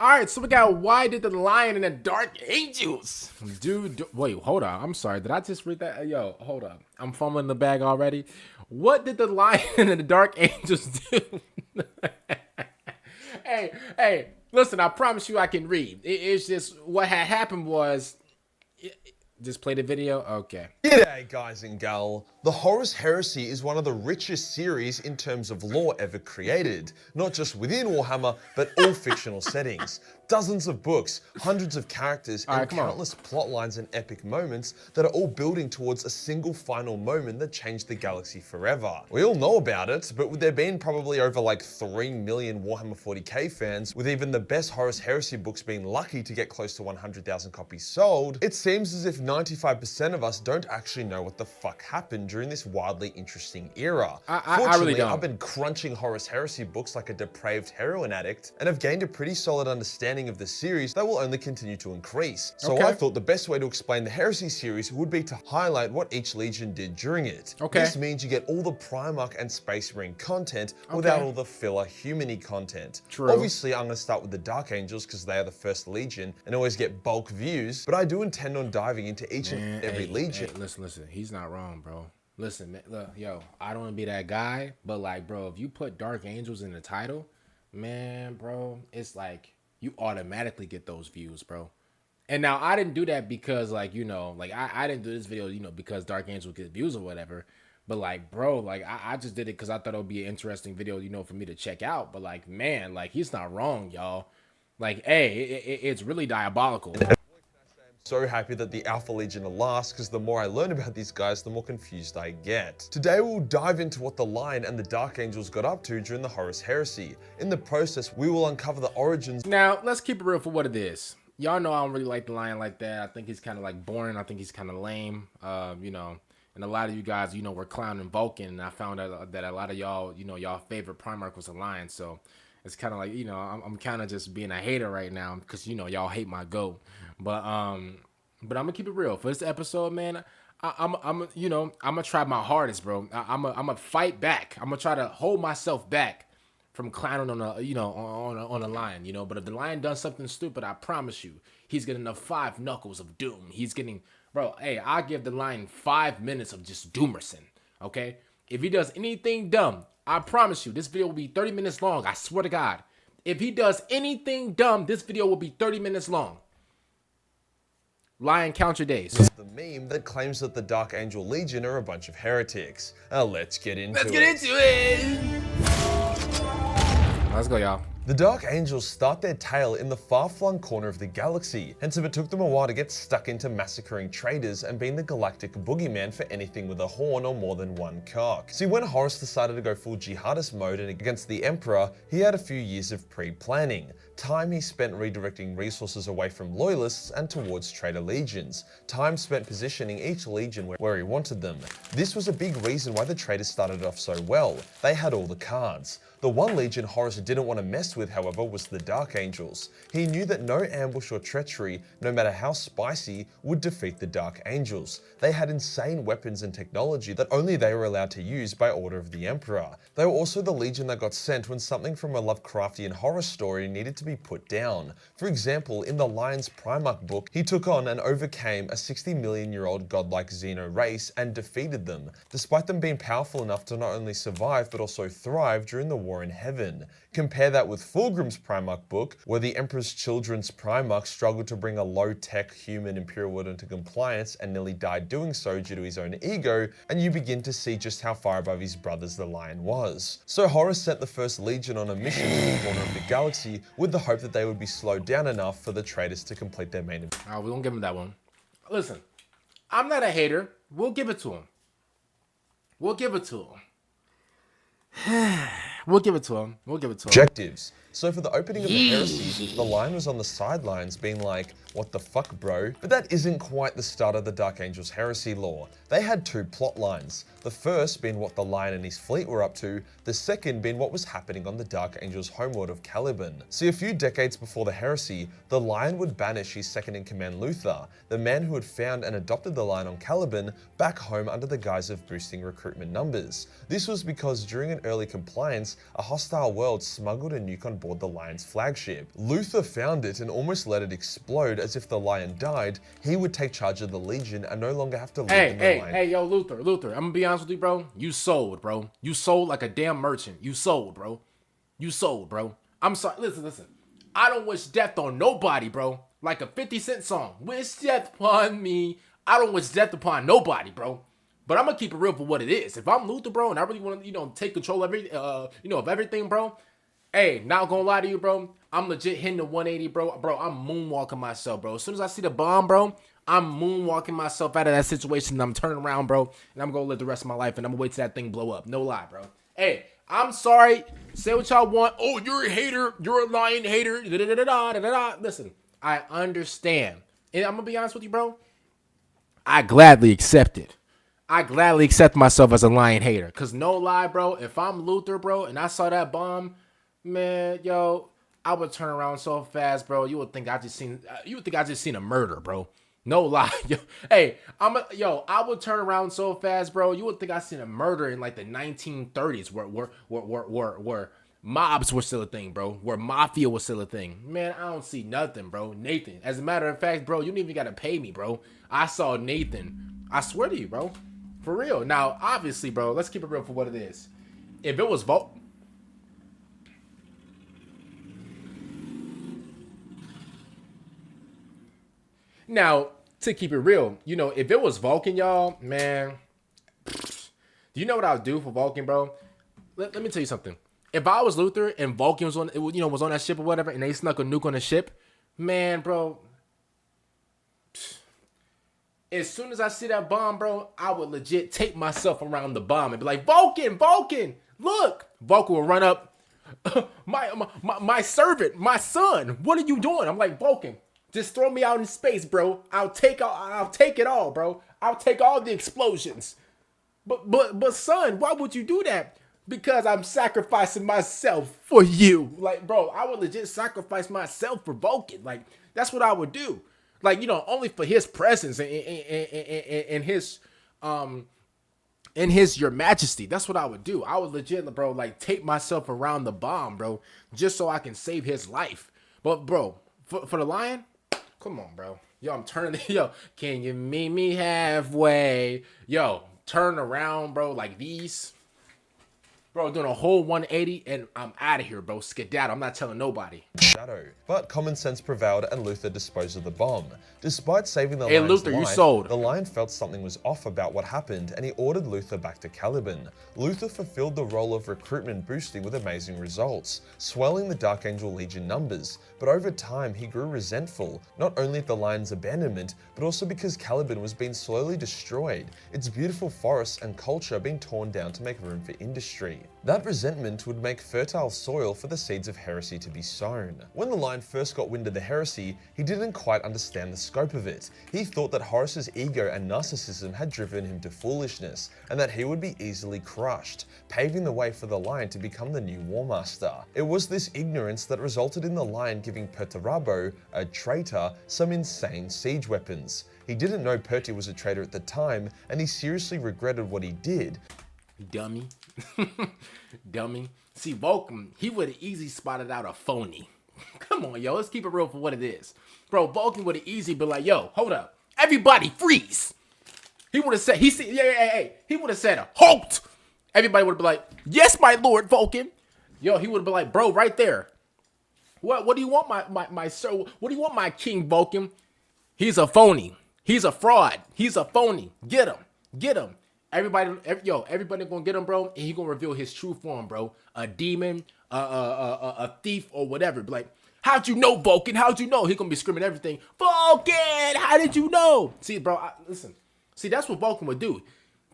All right, so we got why did the lion and the dark angels? Dude, wait, hold on. I'm sorry. Did I just read that? Yo, hold up. I'm fumbling the bag already. What did the lion and the dark angels do? Hey, listen, I promise you I can read. It's just what had happened was... Just play the video? Okay. G'day guys and gal. The Horus Heresy is one of the richest series in terms of lore ever created, not just within Warhammer, but all fictional settings. Dozens of books, hundreds of characters, and countless plot lines and epic moments that are all building towards a single final moment that changed the galaxy forever. We all know about it, but with there being probably over like 3 million Warhammer 40k fans, with even the best Horus Heresy books being lucky to get close to 100,000 copies sold, it seems as if 95% of us don't actually know what the fuck happened during this wildly interesting era. I really don't. I've been crunching Horus Heresy books like a depraved heroin addict, and have gained a pretty solid understanding of the series that will only continue to increase. So I thought the best way to explain the Heresy series would be to highlight what each legion did during it. This means you get all the Primarch and Space Marine content without all the filler human-y content. Obviously, I'm going to start with the Dark Angels because they are the first legion and always get bulk views, but I do intend on diving into each and every legion. Hey, listen, he's not wrong, bro. Listen, man, look, yo, I don't want to be that guy, but like, bro, if you put Dark Angels in the title, man, bro, it's like you automatically get those views, bro. And now I didn't do that because, like, you know, like I didn't do this video, you know, because Dark Angels get views or whatever. But like, bro, like I just did it because I thought it would be an interesting video, you know, for me to check out. But like, man, like he's not wrong, y'all. Like, hey, it's really diabolical. So happy that the Alpha Legion are last, because the more I learn about these guys, the more confused I get. Today we'll dive into what the Lion and the Dark Angels got up to during the Horus Heresy. In the process, we will uncover the origins. Now, let's keep it real for what it is. Y'all know I don't really like the Lion like that. I think he's kind of like boring. I think he's kind of lame. You know, and a lot of you guys, you know, were clowning Vulcan, and I found out that a lot of y'all, you know, y'all favorite Primarch was a Lion. So it's kind of like, you know, I'm kind of just being a hater right now because, you know, y'all hate my goat. But I'm gonna keep it real for this episode, man. I'm gonna try my hardest, bro. I'm gonna fight back. I'm gonna try to hold myself back from clowning on a, you know, on a lion, you know. But if the lion does something stupid, I promise you, he's getting the 5 knuckles of doom. He's getting, bro. Hey, I'll give the lion 5 minutes of just doomerson. Okay, if he does anything dumb, I promise you, this video will be 30 minutes long. I swear to God. If he does anything dumb, this video will be 30 minutes long. Lion, count your days. The meme that claims that the Dark Angel Legion are a bunch of heretics. Let's get into it. Let's go, y'all. The Dark Angels start their tale in the far-flung corner of the galaxy, hence if it took them a while to get stuck into massacring traitors and being the galactic boogeyman for anything with a horn or more than one cock. See, when Horus decided to go full jihadist mode and against the Emperor, he had a few years of pre-planning. Time he spent redirecting resources away from loyalists and towards traitor legions. Time spent positioning each legion where he wanted them. This was a big reason why the traitors started off so well. They had all the cards. The one legion Horus didn't want to mess with, however, was the Dark Angels. He knew that no ambush or treachery, no matter how spicy, would defeat the Dark Angels. They had insane weapons and technology that only they were allowed to use by order of the Emperor. They were also the legion that got sent when something from a Lovecraftian horror story needed to be put down. For example, in the Lion's Primarch book, he took on and overcame a 60 million year old godlike Xeno race and defeated them, despite them being powerful enough to not only survive but also thrive during the War in Heaven. Compare that with Fulgrim's Primarch book, where the Emperor's children's Primarch struggled to bring a low-tech human Imperial world into compliance and nearly died doing so due to his own ego, and you begin to see just how far above his brothers the Lion was. So Horus sent the first legion on a mission to the corner of the galaxy with the hope that they would be slowed down enough for the traitors to complete their main. Alright, we won't give him that one. Listen, I'm not a hater. We'll give it to him. We'll give it to him. We'll give it to him. We'll give it to him. Objectives. So for the opening of the Heresy, the Lion was on the sidelines being like, what the fuck, bro? But that isn't quite the start of the Dark Angels Heresy lore. They had 2 plot lines. The first being what the Lion and his fleet were up to, the second being what was happening on the Dark Angels' homeworld of Caliban. See, a few decades before the Heresy, the Lion would banish his second-in-command Luther, the man who had found and adopted the Lion on Caliban, back home under the guise of boosting recruitment numbers. This was because during an early compliance, a hostile world smuggled a nuke on aboard the Lion's flagship. Luther found it and almost let it explode, as if the Lion died, he would take charge of the Legion and no longer have to live in the Lion. Hey, yo, Luther, I'm gonna be honest with you, bro. You sold, bro. You sold like a damn merchant. You sold, bro. You sold, bro. I'm sorry. Listen. I don't wish death on nobody, bro. Like a 50 Cent song. Wish death upon me. I don't wish death upon nobody, bro. But I'm gonna keep it real for what it is. If I'm Luther, bro, and I really want to, take control of of everything, bro. Hey, not gonna lie to you, bro. I'm legit hitting the 180, bro. Bro, I'm moonwalking myself, bro. As soon as I see the bomb, bro, I'm moonwalking myself out of that situation. And I'm turning around, bro, and I'm gonna live the rest of my life, and I'm gonna wait till that thing blow up. No lie, bro. Hey, I'm sorry. Say what y'all want. Oh, you're a hater. You're a Lion hater. Da-da-da-da-da-da-da. Listen, I understand, and I'm gonna be honest with you, bro. I gladly accept it. I gladly accept myself as a Lion hater. Because no lie, bro, if I'm Luther, bro, and I saw that bomb, man, yo, I would turn around so fast, bro. You would think I just seen a murder, bro. No lie. Yo, hey, I would turn around so fast, bro. You would think I seen a murder in like the 1930s where mobs were still a thing, bro. Where mafia was still a thing. Man, I don't see nothing, bro. Nathan. As a matter of fact, bro, you didn't even got to pay me, bro. I saw Nathan. I swear to you, bro. For real. Now, obviously, bro, let's keep it real for what it is. If it was Now, to keep it real, if it was Vulcan, y'all, man, do you know what I would do for Vulcan, bro? Let me tell you something. If I was Luther and Vulcan was on that ship or whatever, and they snuck a nuke on the ship, man, bro, as soon as I see that bomb, bro, I would legit take myself around the bomb and be like, Vulcan, look. Vulcan will run up, my servant, my son, what are you doing? I'm like, Vulcan, just throw me out in space, bro. I'll take it all, bro. I'll take all the explosions. But son, why would you do that? Because I'm sacrificing myself for you. Like, bro, I would legit sacrifice myself for Vulcan. Like, that's what I would do. Like, only for his presence and his your majesty. That's what I would do. I would legit, bro, like take myself around the bomb, bro, just so I can save his life. But bro, for the Lion, come on, bro. Yo, I'm turning. Yo, can you meet me halfway? Yo, turn around, bro, like these. Bro, doing a whole 180 and I'm out of here, bro. Skedaddle. I'm not telling nobody. Shadow. But common sense prevailed and Luther disposed of the bomb. Despite saving the Hey, Lion's Luther, life, you sold. The Lion felt something was off about what happened and he ordered Luther back to Caliban. Luther fulfilled the role of recruitment boosting with amazing results, swelling the Dark Angel Legion numbers. But over time, he grew resentful, not only at the Lion's abandonment, but also because Caliban was being slowly destroyed, its beautiful forests and culture being torn down to make room for industry. That resentment would make fertile soil for the seeds of heresy to be sown. When the Lion first got wind of the heresy, he didn't quite understand the scope of it. He thought that Horus's ego and narcissism had driven him to foolishness, and that he would be easily crushed, paving the way for the Lion to become the new War Master. It was this ignorance that resulted in the Lion giving Perturabo, a traitor, some insane siege weapons. He didn't know Perty was a traitor at the time, and he seriously regretted what he did. Dummy. Dummy. See, Vulcan, he would have easily spotted out a phony. Come on, yo, let's keep it real for what it is. Bro, Vulcan would have easily been like, yo, hold up. Everybody freeze. He would have said, he would have said, halt. Everybody would have been like, yes, my lord, Vulcan. Yo, he would have been like, bro, right there. What do you want, my sir? What do you want, my king, Vulcan? He's a phony. He's a fraud. He's a phony. Get him. Get him. Everybody gonna get him, bro, and he gonna reveal his true form, bro. A demon, a thief, or whatever. Be like, how'd you know, Vulcan? How'd you know? He gonna be screaming everything. Vulcan, how did you know? See, bro, listen. See, that's what Vulcan would do,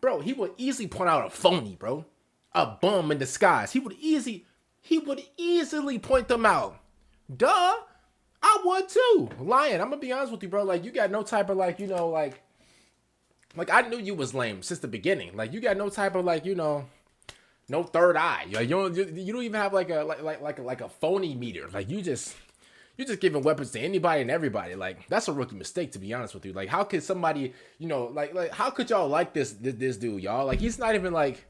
bro. He would easily point out a phony, bro, a bum in disguise. He would easily point them out. Duh, I would too. Lion, I'm gonna be honest with you, bro. Like, you got no type of like I knew you was lame since the beginning. Like, you got no type of no third eye. You don't even have like a phony meter. Like, you just giving weapons to anybody and everybody. Like, that's a rookie mistake, to be honest with you. Like, how could somebody, like how could y'all like this dude, y'all? Like, he's not even like,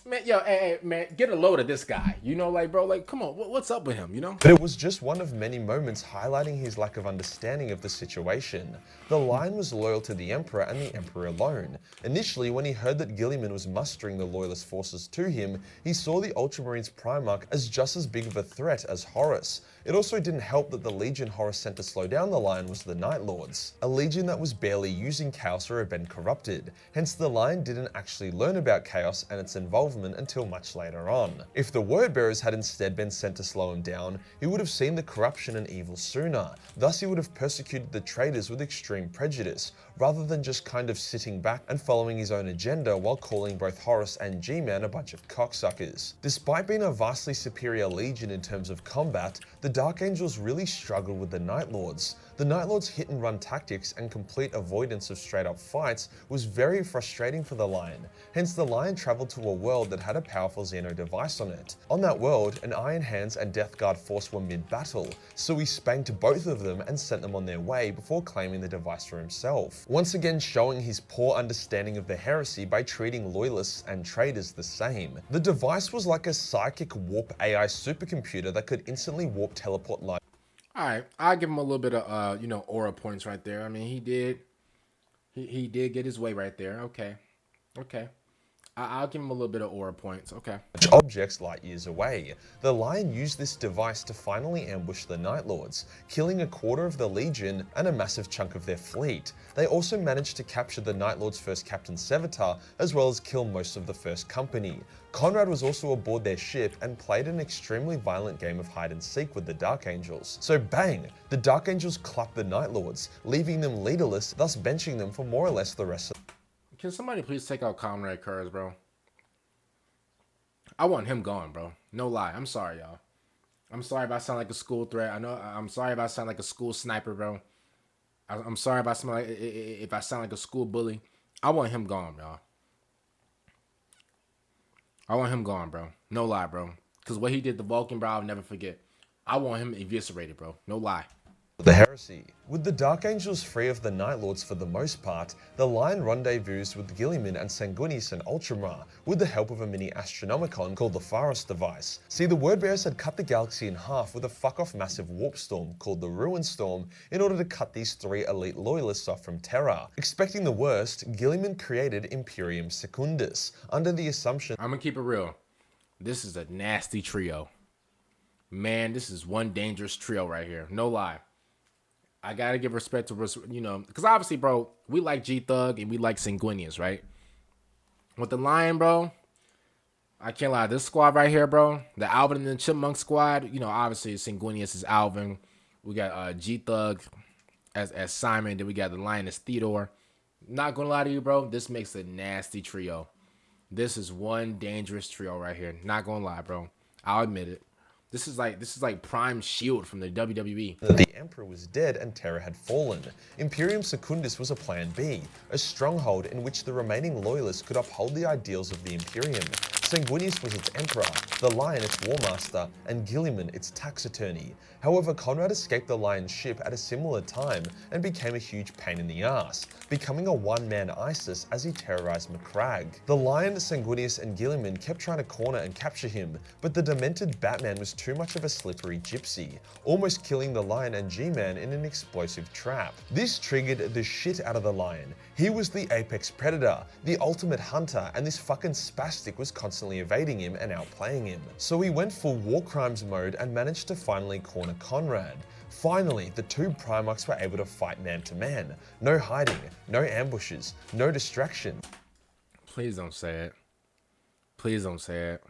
Man, yo, hey, man, get a load of this guy. You know, like, bro, like, come on, what's up with him, you know? But it was just one of many moments highlighting his lack of understanding of the situation. The Lion was loyal to the Emperor and the Emperor alone. Initially, when he heard that Guilliman was mustering the loyalist forces to him, he saw the Ultramarines Primarch as just as big of a threat as Horus. It also didn't help that the legion Horus sent to slow down the Lion was the Night Lords, a legion that was barely using chaos or had been corrupted. Hence the Lion didn't actually learn about chaos and its involvement until much later on. If the Word Bearers had instead been sent to slow him down, he would have seen the corruption and evil sooner. Thus he would have persecuted the traitors with extreme prejudice, rather than just kind of sitting back and following his own agenda while calling both Horus and G-Man a bunch of cocksuckers. Despite being a vastly superior legion in terms of combat, the Dark Angels really struggled with the Night Lords. The Night Lords' hit and run tactics and complete avoidance of straight up fights was very frustrating for the Lion. Hence the Lion travelled to a world that had a powerful Xeno device on it. On that world, an Iron Hands and Death Guard force were mid-battle, so he spanked both of them and sent them on their way before claiming the device for himself. Once again showing his poor understanding of the Heresy by treating loyalists and traitors the same. The device was like a psychic warp AI supercomputer that could instantly warp teleport light. All right, I'll give him a little bit of, aura points right there. I mean, he did get his way right there. Okay. I'll give him a little bit of aura points. Okay. Objects light years away. The Lion used this device to finally ambush the Night Lords, killing a quarter of the Legion and a massive chunk of their fleet. They also managed to capture the Night Lords' first Captain Sevatar, as well as kill most of the First Company. Conrad was also aboard their ship and played an extremely violent game of hide and seek with the Dark Angels. So bang, the Dark Angels clapped the Night Lords, leaving them leaderless, thus benching them for more or less the rest of. Can somebody please take out Conrad Kurz, bro? I want him gone, bro. No lie. I'm sorry, y'all. I'm sorry if I sound like a school threat. I'm sorry if I sound like a school sniper, bro. I'm sorry if I sound like a school bully. I want him gone, y'all. I want him gone, bro. No lie, bro. Because what he did to Vulcan, bro, I'll never forget. I want him eviscerated, bro. No lie. The Heresy. With the Dark Angels free of the Night Lords for the most part, the Lion rendezvoused with Guilliman and Sanguinius and Ultramar with the help of a mini Astronomicon called the Pharos device. See, the Word Bearers had cut the galaxy in half with a fuck-off massive warp storm called the Ruin Storm in order to cut these three elite loyalists off from Terra. Expecting the worst, Guilliman created Imperium Secundus, under the assumption— I'm gonna keep it real. This is a nasty trio. Man, this is one dangerous trio right here. No lie. I gotta give respect to, because obviously, bro, we like G-Thug and we like Sanguinius, right? With the Lion, bro, I can't lie. This squad right here, bro, the Alvin and the Chipmunk squad, obviously Sanguinius is Alvin. We got G-Thug as Simon. Then we got the Lion as Theodore. Not gonna lie to you, bro, this makes a nasty trio. This is one dangerous trio right here. Not gonna lie, bro. I'll admit it. This is like Prime Shield from the WWE. The Emperor was dead and Terra had fallen. Imperium Secundus was a plan B, a stronghold in which the remaining loyalists could uphold the ideals of the Imperium. Sanguinius was its Emperor, the Lion its War Master, and Guilliman its tax attorney. However, Conrad escaped the Lion's ship at a similar time and became a huge pain in the ass, becoming a one-man ISIS as he terrorized Macragge. The Lion, Sanguinius, and Guilliman kept trying to corner and capture him, but the demented Batman was too much of a slippery gypsy, almost killing the Lion and G-Man in an explosive trap. This triggered the shit out of the Lion. He was the apex predator, the ultimate hunter, and this fucking spastic was constantly evading him and outplaying him. So he went full war crimes mode and managed to finally corner Conrad. Finally, the two Primarchs were able to fight man to man. No hiding, no ambushes, no distraction. Please don't say it. Please don't say it.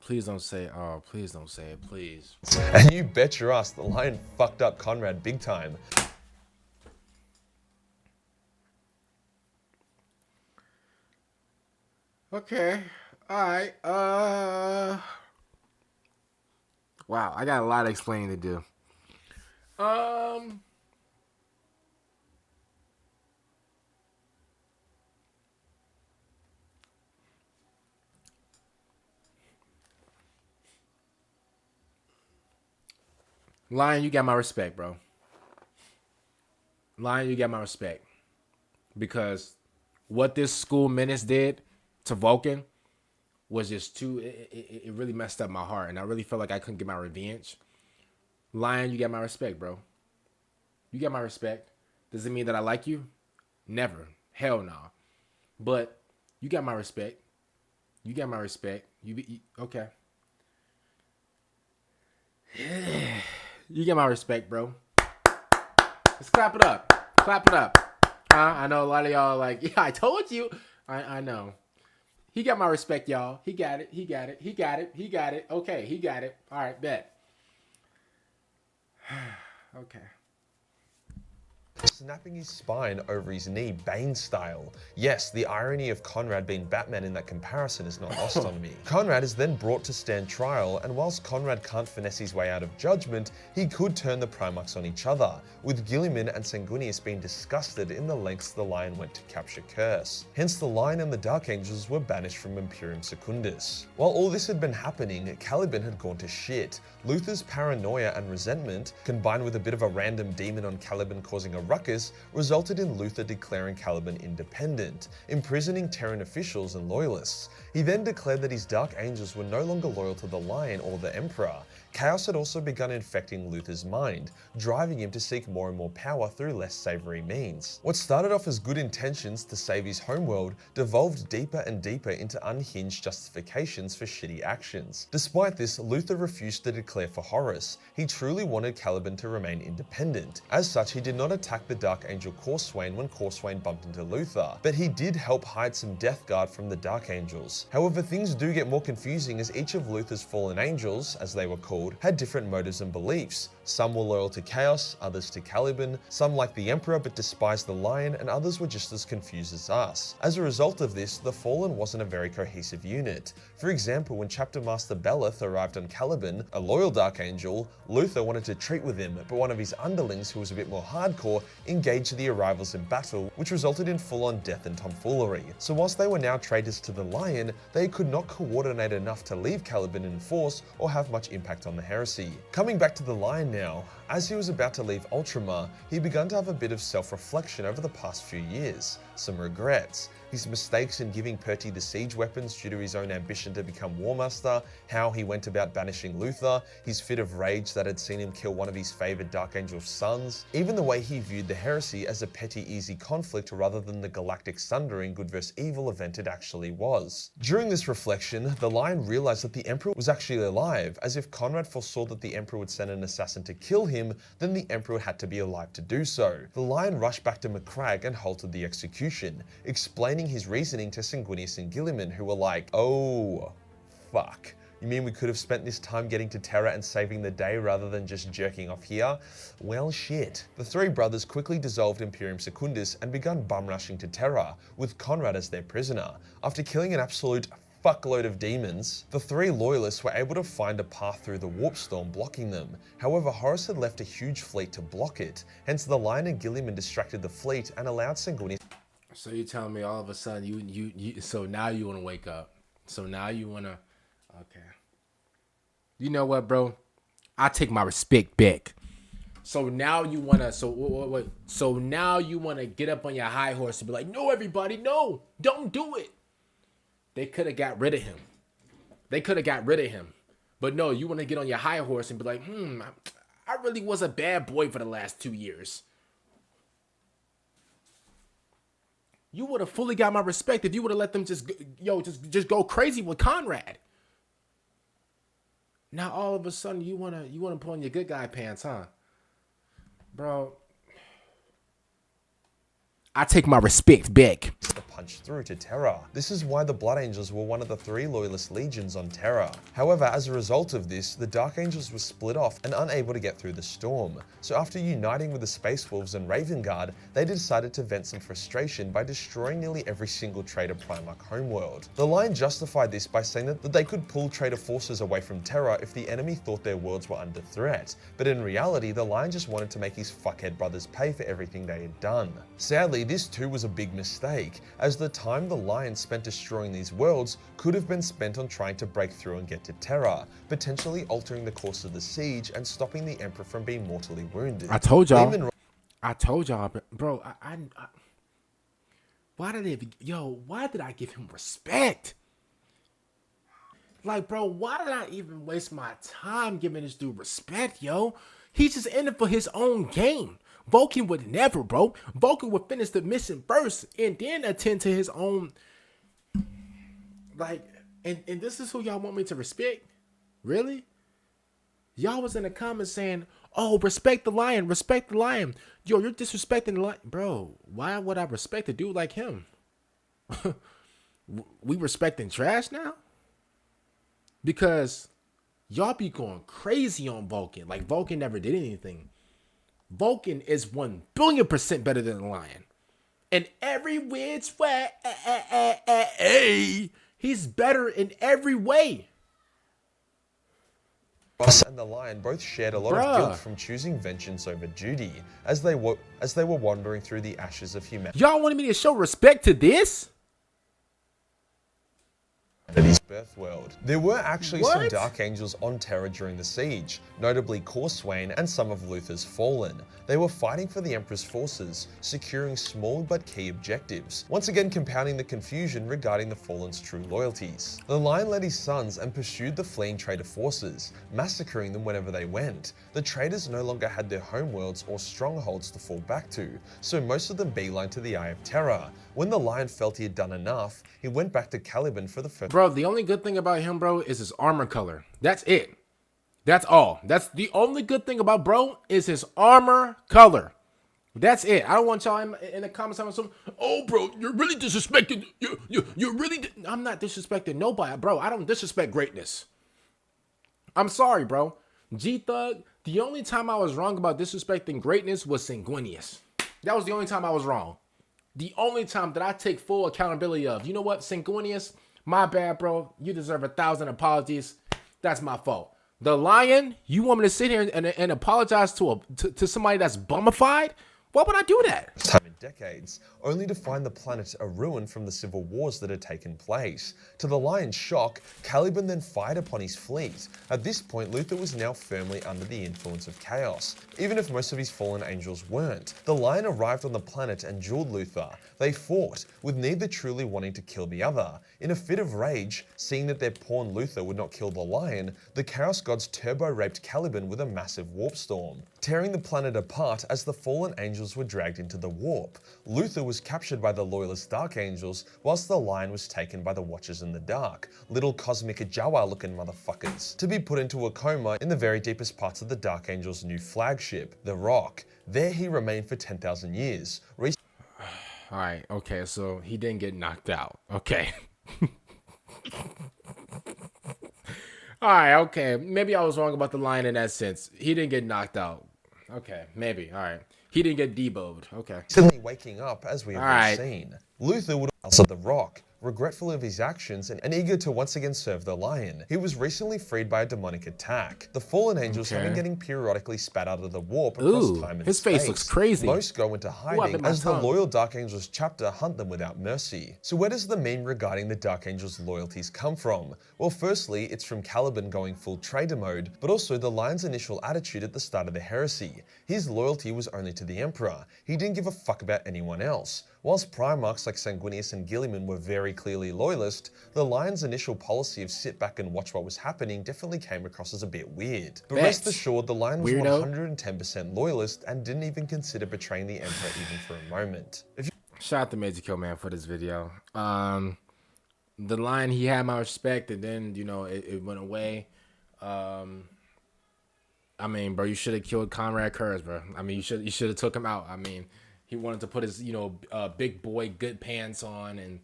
Please don't say it. Oh, please don't say it, please. And you bet your ass the Lion fucked up Conrad big time. Okay. Alright. Wow, I got a lot of explaining to do. Lion, you got my respect, bro. Lion, you got my respect. Because what this school menace did to Vulcan was just too, it really messed up my heart. And I really felt like I couldn't get my revenge. Lion, you got my respect, bro. You got my respect. Does it mean that I like you? Never. Hell no. But you got my respect. You got my respect. Okay. You get my respect, bro. Let's clap it up. Clap it up. I know a lot of y'all are like, yeah, I told you. I know. He got my respect, y'all. He got it. He got it. He got it. He got it. Okay, he got it. All right, bet. Okay. Snapping his spine over his knee, Bane style. Yes, the irony of Conrad being Batman in that comparison is not lost on me. Conrad is then brought to stand trial, and whilst Conrad can't finesse his way out of judgment, he could turn the Primarchs on each other, with Guilliman and Sanguinius being disgusted in the lengths the Lion went to capture Curse. Hence the Lion and the Dark Angels were banished from Imperium Secundus. While all this had been happening, Caliban had gone to shit. Luther's paranoia and resentment, combined with a bit of a random demon on Caliban causing a ruckus, resulted in Luther declaring Caliban independent, imprisoning Terran officials and loyalists. He then declared that his Dark Angels were no longer loyal to the Lion or the Emperor. Chaos had also begun infecting Luther's mind, driving him to seek more and more power through less savory means. What started off as good intentions to save his homeworld devolved deeper and deeper into unhinged justifications for shitty actions. Despite this, Luther refused to declare for Horus. He truly wanted Caliban to remain independent. As such, he did not attack the Dark Angel Corswain when Corswain bumped into Luther, but he did help hide some Death Guard from the Dark Angels. However, things do get more confusing as each of Luther's fallen angels, as they were called, had different motives and beliefs. Some were loyal to Chaos, others to Caliban, some liked the Emperor but despised the Lion, and others were just as confused as us. As a result of this, the Fallen wasn't a very cohesive unit. For example, when Chapter Master Beleth arrived on Caliban, a loyal Dark Angel, Luther wanted to treat with him, but one of his underlings, who was a bit more hardcore, engaged the arrivals in battle, which resulted in full-on death and tomfoolery. So whilst they were now traitors to the Lion, they could not coordinate enough to leave Caliban in force or have much impact on the Heresy. Coming back to the Lion now, as he was about to leave Ultramar, he began to have a bit of self-reflection over the past few years. Some regrets. His mistakes in giving Perty the siege weapons due to his own ambition to become War Master, how he went about banishing Luther, his fit of rage that had seen him kill one of his favoured Dark Angel's sons, even the way he viewed the Heresy as a petty easy conflict rather than the galactic sundering good versus evil event it actually was. During this reflection, the Lion realised that the Emperor was actually alive, as if Conrad foresaw that the Emperor would send an assassin to kill him, then the Emperor had to be alive to do so. The Lion rushed back to Macragge and halted the execution, explaining his reasoning to Sanguinius and Guilliman, who were like, oh, fuck. You mean we could have spent this time getting to Terra and saving the day rather than just jerking off here? Well, shit. The three brothers quickly dissolved Imperium Secundus and began bum rushing to Terra, with Conrad as their prisoner. After killing an absolute fuckload of demons, the three loyalists were able to find a path through the warp storm blocking them. However, Horus had left a huge fleet to block it, hence the Lion and Guilliman distracted the fleet and allowed Sanguinius. So you're telling me all of a sudden you so now you want to wake up. So now you want to, okay. You know what, bro? I take my respect back. So now you want to, so now you want to get up on your high horse and be like, no, everybody, no, don't do it. They could have got rid of him. But no, you want to get on your high horse and be like, I really was a bad boy for the last 2 years. You would have fully got my respect if you would have let them just go crazy with Conrad. Now all of a sudden you wanna put on your good guy pants, huh? Bro, I take my respect back. The punch through to Terra. This is why the Blood Angels were one of the 3 loyalist legions on Terra. However, as a result of this, the Dark Angels were split off and unable to get through the storm. So after uniting with the Space Wolves and Raven Guard, they decided to vent some frustration by destroying nearly every single traitor Primarch homeworld. The Lion justified this by saying that they could pull traitor forces away from Terra if the enemy thought their worlds were under threat. But in reality, the Lion just wanted to make his fuckhead brothers pay for everything they had done. Sadly, this too was a big mistake, as the time the Lion spent destroying these worlds could have been spent on trying to break through and get to Terra, potentially altering the course of the siege and stopping the Emperor from being mortally wounded. I told y'all, bro, why did I give him respect? Like, bro, why did I even waste my time giving this dude respect, yo? He's just in it for his own game. Vulcan would never, bro. Vulcan would finish the mission first and then attend to his own. Like, and this is who y'all want me to respect? Really? Y'all was in the comments saying, oh, respect the lion, respect the lion. Yo, you're disrespecting the lion. Bro, why would I respect a dude like him? We respecting trash now? Because y'all be going crazy on Vulcan. Like, Vulcan never did anything. Vulcan is 1,000,000,000% better than the lion. In every which way, he's better in every way. Us and the lion both shared a lot of guilt from choosing vengeance over duty as they were wandering through the ashes of humanity. Y'all wanted me to show respect to this? His birth world. There were actually some What? Dark Angels on Terra during the siege, notably Khorne and some of Luther's Fallen. They were fighting for the Emperor's forces, securing small but key objectives, once again compounding the confusion regarding the Fallen's true loyalties. The Lion led his sons and pursued the fleeing traitor forces, massacring them whenever they went. The traitors no longer had their homeworlds or strongholds to fall back to, so most of them beelined to the Eye of Terror. When the Lion felt he had done enough, he went back to Caliban for the first. Bro, the only good thing about him, bro, is his armor color. That's it. That's all. That's the only good thing about bro is his armor color. That's it. I don't want y'all in the comments having some, oh, bro, you're really disrespecting. You're really. I'm not disrespecting nobody, bro. I don't disrespect greatness. I'm sorry, bro. G-Thug, the only time I was wrong about disrespecting greatness was Sanguinius. That was the only time I was wrong. The only time that I take full accountability of, you know what, Sanguinius, my bad, bro. You deserve 1,000 apologies. That's my fault. The Lion, you want me to sit here and apologize to somebody that's bummified? Why would I do that? Time in decades, only to find the planet a ruin from the civil wars that had taken place. To the Lion's shock, Caliban then fired upon his fleet. At this point, Luther was now firmly under the influence of chaos, even if most of his fallen angels weren't. The Lion arrived on the planet and dueled Luther. They fought, with neither truly wanting to kill the other. In a fit of rage, seeing that their pawn Luther would not kill the Lion, the Chaos Gods turbo-raped Caliban with a massive warp storm, tearing the planet apart as the fallen angels were dragged into the warp. Luther was captured by the loyalist Dark Angels, whilst the Lion was taken by the Watchers in the Dark, little cosmic Jawa-looking motherfuckers, to be put into a coma in the very deepest parts of the Dark Angels' new flagship, the Rock. There he remained for 10,000 years. All right, okay, so he didn't get knocked out. Okay. All right, okay. Maybe I was wrong about the Lion in that sense. He didn't get knocked out. Okay, maybe. All right. He didn't get deboed. Okay. Suddenly waking up, as we have all seen. Luther would also the Rock, regretful of his actions and eager to once again serve the Lion. He was recently freed by a demonic attack. The fallen angels have been getting periodically spat out of the warp across time and his space. face looks crazy. Most go into hiding as the loyal Dark Angels chapter hunt them without mercy. So where does the meme regarding the Dark Angels' loyalties come from? Well, firstly, it's from Caliban going full traitor mode, but also the Lion's initial attitude at the start of the Heresy. His loyalty was only to the Emperor. He didn't give a fuck about anyone else. Whilst Primarchs like Sanguinius and Guilliman were very clearly loyalist, the Lion's initial policy of sit back and watch what was happening definitely came across as a bit weird. But rest assured, the Lion was 110% loyalist and didn't even consider betraying the Emperor even for a moment. Shout out to Majorkill, man, for this video. The Lion, he had my respect, and then, you know, it went away. I mean, bro, you should have killed Conrad Kurz, bro. I mean, you should have took him out. I mean, he wanted to put his, you know, big boy good pants on and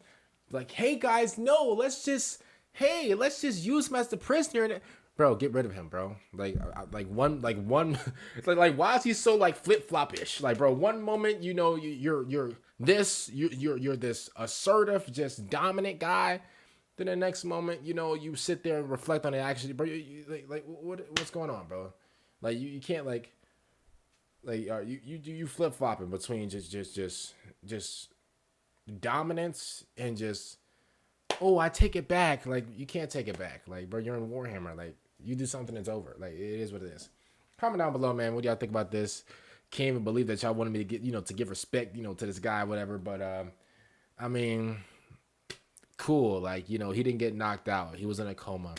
like, hey guys, no, let's just use him as the prisoner. And bro, get rid of him, bro. Like one, it's like why is he so like flip flop-ish? Like, bro, one moment, you know, you're this assertive, just dominant guy. Then the next moment, you know, you sit there and reflect on it. Actually, bro, what's going on, bro? Like you can't you flip flopping between just dominance and just, oh, I take it back. Like, you can't take it back. Like, bro, you're in Warhammer. Like, you do something, it's over. Like, it is what it is. Comment down below, man. What do y'all think about this? Can't even believe that y'all wanted me to get, you know, to give respect, you know, to this guy, whatever. But I mean, cool. Like, you know, he didn't get knocked out. He was in a coma.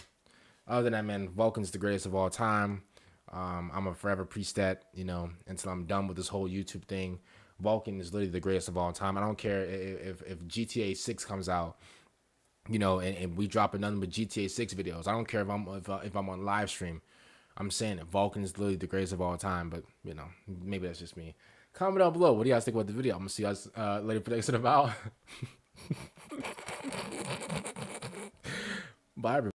Other than that, man, Vulcan's the greatest of all time. I'm a forever preach that, you know, until I'm done with this whole YouTube thing. Vulcan is literally the greatest of all time. I don't care if GTA 6 comes out, you know, and we drop another with GTA 6 videos. I don't care if I'm on live stream. I'm saying it. Vulcan is literally the greatest of all time. But you know, maybe that's just me. Comment down below. What do you guys think about the video? I'm gonna see you guys later for the next about. Bye, everybody.